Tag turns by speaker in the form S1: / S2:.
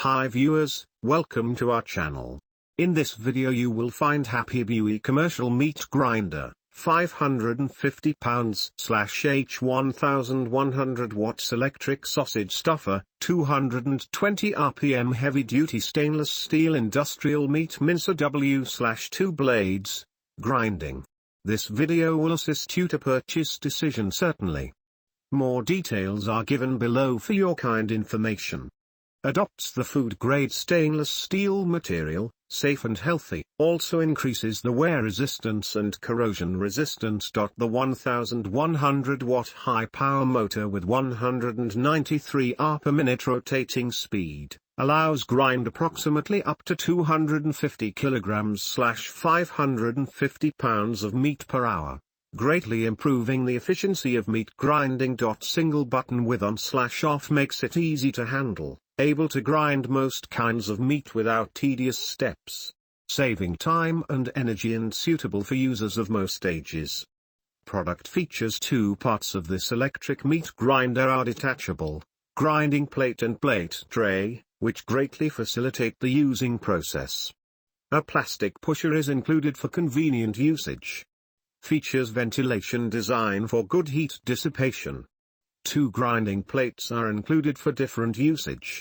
S1: Hi viewers, welcome to our channel. In this video you will find Happy Buey commercial meat grinder, 550 pounds H 1100 watts electric sausage stuffer, 220 rpm heavy duty stainless steel industrial meat mincer W/2 blades, grinding. This video will assist you to purchase decision certainly. More details are given below for your kind information. Adopts the food-grade stainless steel material, safe and healthy, also increases the wear resistance and corrosion resistance. The 1100 watt high-power motor with 193 rpm rotating speed, allows grind approximately up to 250 kilograms/550 pounds of meat per hour, greatly improving the efficiency of meat grinding. Single button with on/off makes it easy to handle, able to grind most kinds of meat without tedious steps, saving time and energy and suitable for users of most ages. Product features: two parts of this electric meat grinder are detachable, grinding plate and plate tray, which greatly facilitate the using process. A plastic pusher is included for convenient usage. Features ventilation design for good heat dissipation. Two grinding plates are included for different usage.